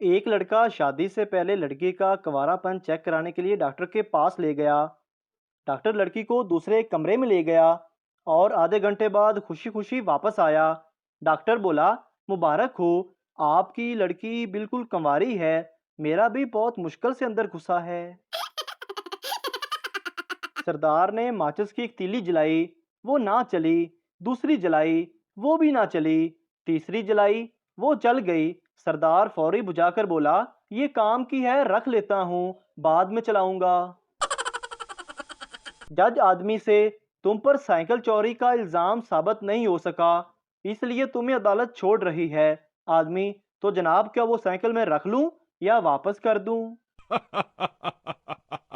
एक लड़का शादी से पहले लड़की का कंवारापन चेक कराने के लिए डॉक्टर के पास ले गया। डॉक्टर लड़की को दूसरे कमरे में ले गया और आधे घंटे बाद खुशी खुशी वापस आया। डॉक्टर बोला, मुबारक हो, आपकी लड़की बिल्कुल कंवारी है। मेरा भी बहुत मुश्किल से अंदर घुसा है। सरदार ने माचिस की एक तीली जलाई, वो ना चली। दूसरी जलाई, वो भी ना चली। तीसरी जलाई, वो चल गई। सरदार फौरी बुझाकर बोला, ये काम की है, रख लेता हूँ, बाद में चलाऊंगा। जज आदमी से, तुम पर साइकिल चोरी का इल्जाम साबित नहीं हो सका, इसलिए तुम्हें अदालत छोड़ रही है। आदमी, तो जनाब क्या वो साइकिल में रख लूं या वापस कर दूं?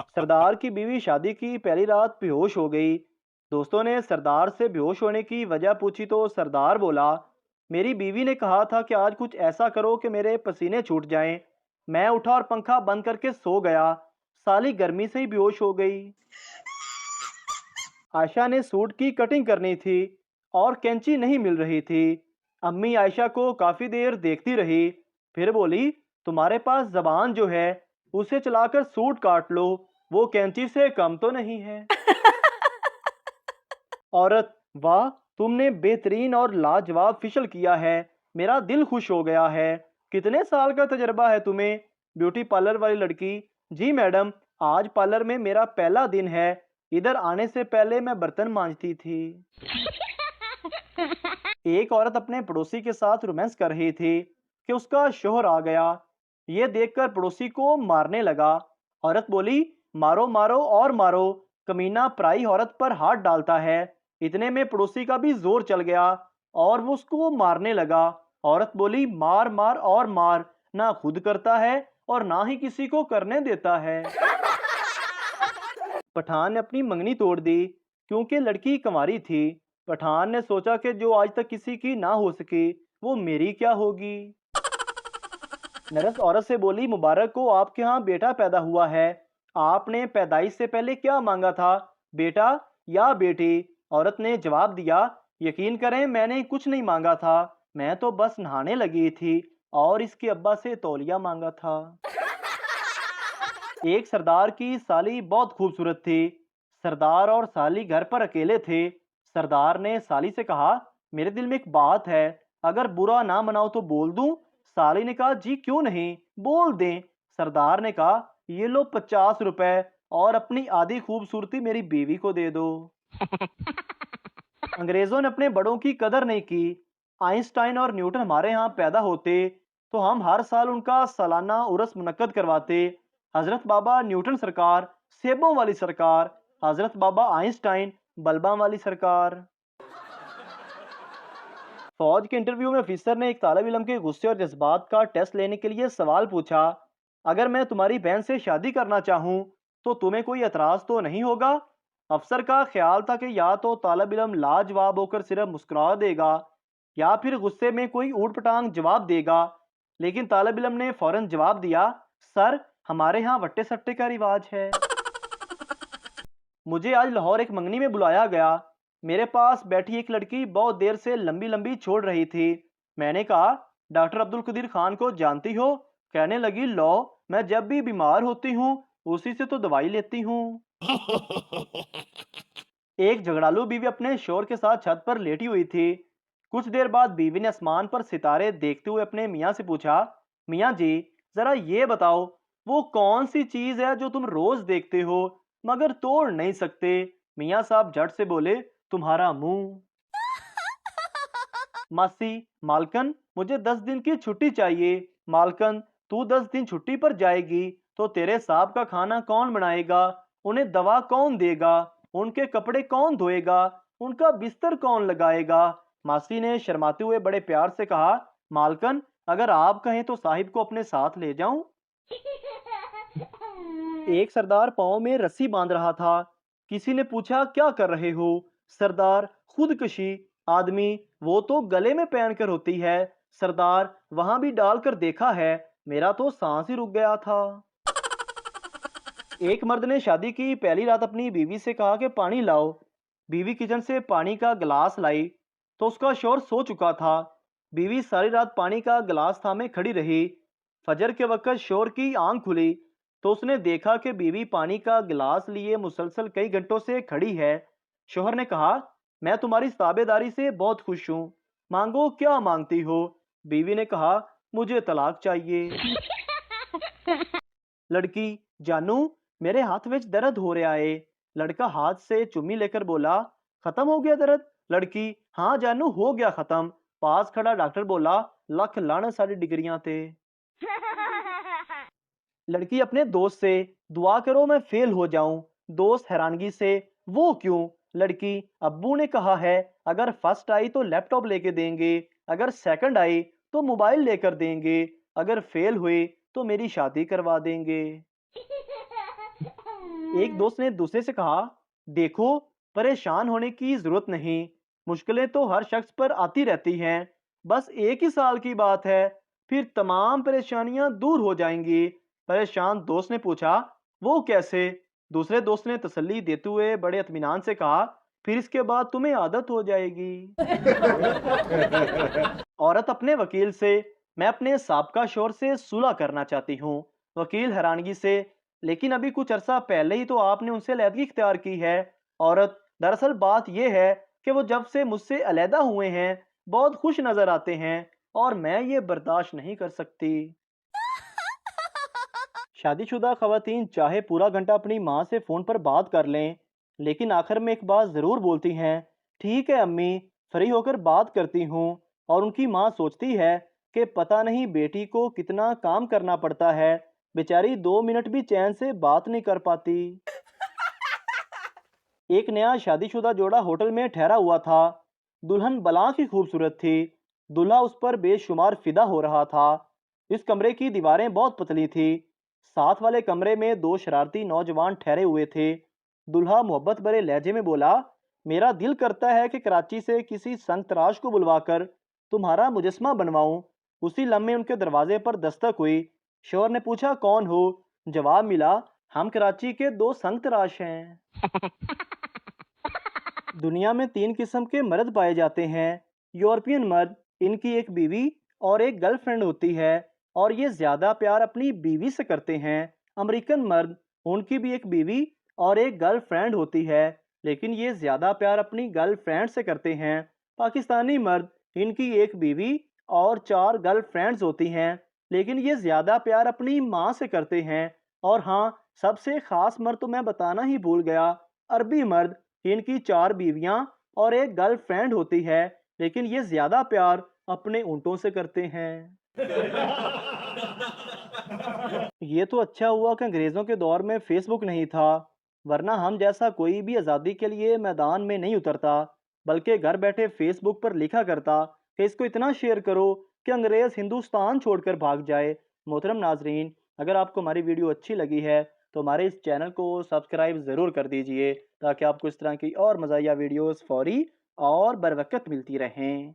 सरदार की बीवी शादी की पहली रात बेहोश हो गई। दोस्तों ने सरदार से बेहोश होने की वजह पूछी तो सरदार बोला, मेरी बीवी ने कहा था कि आज कुछ ऐसा करो कि मेरे पसीने छूट जाएं। मैं उठा और पंखा बंद करके सो गया। साली गर्मी से ही बेहोश हो गई। आयशा ने सूट की कटिंग करनी थी और कैंची नहीं मिल रही थी। अम्मी आयशा को काफी देर देखती रही, फिर बोली, तुम्हारे पास जबान जो है उसे चलाकर सूट काट लो, वो कैंची से कम तो नहीं है। औरत, वाह, तुमने बेहतरीन और लाजवाब फिशल किया है, मेरा दिल खुश हो गया है। कितने साल का तजर्बा है तुम्हें? ब्यूटी पार्लर वाली लड़की, जी मैडम, आज पार्लर में मेरा पहला दिन है। इधर आने से पहले मैं बर्तन मांजती थी। एक औरत अपने पड़ोसी के साथ रोमांस कर रही थी कि उसका शोहर आ गया। ये देखकर पड़ोसी को मारने लगा। औरत बोली, मारो मारो और मारो, कमीना पराई औरत पर हाथ डालता है। इतने में पड़ोसी का भी जोर चल गया और वो उसको मारने लगा। औरत बोली, मार मार और मार, ना खुद करता है और ना ही किसी को करने देता है। पठान ने अपनी मंगनी तोड़ दी क्योंकि लड़की कंवारी थी। पठान ने सोचा कि जो आज तक किसी की ना हो सकी, वो मेरी क्या होगी। नरस औरत से बोली, मुबारक हो, आपके यहाँ बेटा पैदा हुआ है। आपने पैदाइश से पहले क्या मांगा था, बेटा या बेटी? औरत ने जवाब दिया, यकीन करें मैंने कुछ नहीं मांगा था, मैं तो बस नहाने लगी थी और इसके अब्बा से तौलिया मांगा था। एक सरदार की साली बहुत खूबसूरत थी। सरदार और साली घर पर अकेले थे। सरदार ने साली से कहा, मेरे दिल में एक बात है, अगर बुरा ना मनाओ तो बोल दूं? साली ने कहा, जी क्यों नहीं, बोल दें। सरदार ने कहा, ये लो 50 रुपए और अपनी आधी खूबसूरती मेरी बीवी को दे दो। अंग्रेजों ने अपने बड़ों की कदर नहीं की। आइंस्टाइन और न्यूटन हमारे यहाँ पैदा होते तो हम हर साल उनका सालाना उर्स मुनक्कद करवाते। हजरत बाबा न्यूटन सरकार, सेबों वाली सरकार। हजरत बाबा आइंस्टाइन, बल्बां वाली सरकार। फौज के इंटरव्यू में ऑफिसर ने एक तालिब इल्म के गुस्से और जज्बात का टेस्ट लेने के लिए सवाल पूछा, अगर मैं तुम्हारी बहन से शादी करना चाहूँ तो तुम्हें कोई एतराज तो नहीं होगा? अफसर का ख्याल था कि या तो तालिब इल्म लाजवाब होकर सिर्फ मुस्कुरा देगा या फिर गुस्से में कोई ऊट पटांग जवाब देगा, लेकिन तालिब इल्म ने फौरन जवाब दिया, सर, हमारे यहाँ वट्टे सट्टे का रिवाज है। मुझे आज लाहौर एक मंगनी में बुलाया गया। मेरे पास बैठी एक लड़की बहुत देर से लंबी लंबी छोड़ रही थी। मैंने कहा, डॉक्टर अब्दुल कदीर खान को जानती हो? कहने लगी, लो, मैं जब भी बीमार होती हूँ उसी से तो दवाई लेती हूँ। एक झगड़ालू बीवी अपने शोर के साथ छत पर लेटी हुई थी। कुछ देर बाद बीवी ने आसमान पर सितारे देखते हुए अपने मियाँ से पूछा, मियाँ जी, जरा ये बताओ, वो कौन सी चीज है जो तुम रोज देखते हो मगर तोड़ नहीं सकते? मियाँ साहब झट से बोले, तुम्हारा मुंह। मासी, मालकन, मुझे 10 दिन की छुट्टी चाहिए। मालकन, तू 10 दिन छुट्टी पर जाएगी तो तेरे साहब का खाना कौन बनाएगा? उन्हें दवा कौन देगा? उनके कपड़े कौन धोएगा? उनका बिस्तर कौन लगाएगा? मासी ने शर्माते हुए बड़े प्यार से कहा, मालकन, अगर आप कहें तो साहिब को अपने साथ ले जाऊं। एक सरदार पाँव में रस्सी बांध रहा था। किसी ने पूछा, क्या कर रहे हो? सरदार, खुदकुशी। आदमी, वो तो गले में पहनकर होती है। सरदार, वहां भी डालकर देखा है, मेरा तो सांस ही रुक गया था। एक मर्द ने शादी की पहली रात अपनी बीवी से कहा कि पानी लाओ। बीवी किचन से पानी का गिलास लाई तो उसका शौहर सो चुका था। बीवी सारी रात पानी का गिलास थामे खड़ी रही। फजर के वक्त शोर की आंख खुली तो उसने देखा कि बीवी पानी का गिलास लिए मुसलसल कई घंटों से खड़ी है। शोहर ने कहा, मैं तुम्हारी ताबेदारी से बहुत खुश हूँ, मांगो क्या मांगती हो। बीवी ने कहा, मुझे तलाक चाहिए। लड़की, जानू मेरे हाथ में दर्द हो रहा है। लड़का हाथ से चुम्मी लेकर बोला, खत्म हो गया दर्द। लड़की, हाँ जानू हो गया खत्म। पास खड़ा डॉक्टर बोला, लख लाने सारी डिग्रियां थे। लड़की अपने दोस्त से, दुआ करो मैं फेल हो जाऊं। दोस्त हैरानगी से, वो क्यों। लड़की, अब्बू ने कहा है अगर फर्स्ट आई तो लैपटॉप लेके देंगे, अगर सेकंड आई तो मोबाइल लेकर देंगे, अगर फेल हुए तो मेरी शादी करवा देंगे। एक दोस्त ने दूसरे से कहा, देखो परेशान होने की जरूरत नहीं, मुश्किलें तो हर शख्स पर आती रहती हैं, बस एक ही साल की बात है, फिर तमाम परेशानियां दूर हो जाएंगी। परेशान दोस्त ने पूछा, वो कैसे। दूसरे दोस्त ने तसल्ली देते हुए बड़े इत्मीनान से कहा, फिर इसके बाद तुम्हें आदत हो जाएगी। औरत अपने वकील से, मैं अपने साबका शोहर से सुलह करना चाहती हूँ। वकील हैरानगी से, लेकिन अभी कुछ अरसा पहले ही तो आपने उनसे अलहदगी इख्तियार की है। औरत, दरअसल बात यह है कि वो जब से मुझसे अलहदा हुए हैं बहुत खुश नजर आते हैं और मैं ये बर्दाश्त नहीं कर सकती। शादीशुदा खवातीन चाहे पूरा घंटा अपनी माँ से फ़ोन पर बात कर लें, लेकिन आखिर में एक बात ज़रूर बोलती हैं, ठीक है अम्मी, फ्री होकर बात करती हूँ। और उनकी माँ सोचती है कि पता नहीं बेटी को कितना काम करना पड़ता है, बेचारी 2 मिनट भी चैन से बात नहीं कर पाती। एक नया शादीशुदा जोड़ा होटल में ठहरा हुआ था। दुल्हन बला की खूबसूरत थी, दूल्हा उस पर बेशुमार फिदा हो रहा था। इस कमरे की दीवारें बहुत पतली थी। साथ वाले कमरे में दो शरारती नौजवान ठहरे हुए थे। दूल्हा मोहब्बत भरे लहजे में बोला, मेरा दिल करता है कि कराची से किसी संग तराश को बुलवाकर तुम्हारा मुजस्मा बनवाऊं। उसी लम्हे उनके दरवाजे पर दस्तक हुई। शोहर ने पूछा, कौन हो। जवाब मिला, हम कराची के दो संग तराश हैं। दुनिया में 3 किस्म के मर्द पाए जाते हैं। यूरोपियन मर्द, इनकी एक बीवी और एक गर्लफ्रेंड होती है और ये ज़्यादा प्यार अपनी बीवी से करते हैं। अमेरिकन मर्द, उनकी भी एक बीवी और एक गर्लफ्रेंड होती है, लेकिन ये ज़्यादा प्यार अपनी गर्लफ्रेंड से करते हैं। पाकिस्तानी मर्द, इनकी एक बीवी और 4 गर्लफ्रेंड्स होती हैं, लेकिन ये ज़्यादा प्यार अपनी माँ से करते हैं। और हाँ, सबसे ख़ास मर्द तो मैं बताना ही भूल गया, अरबी मर्द, इनकी 4 बीवियां और एक गर्लफ्रेंड होती है, लेकिन ये ज्यादा प्यार अपने ऊँटों से करते हैं। ये तो अच्छा हुआ कि अंग्रेजों के दौर में फेसबुक नहीं था, वरना हम जैसा कोई भी आज़ादी के लिए मैदान में नहीं उतरता, बल्कि घर बैठे फेसबुक पर लिखा करता कि इसको इतना शेयर करो कि अंग्रेज हिंदुस्तान छोड़कर भाग जाए। मोहतरम नाजरीन, अगर आपको हमारी वीडियो अच्छी लगी है तो हमारे इस चैनल को सब्सक्राइब ज़रूर कर दीजिए ताकि आपको इस तरह की और मज़ाहिया वीडियोस फौरी और बर वक्त मिलती रहें।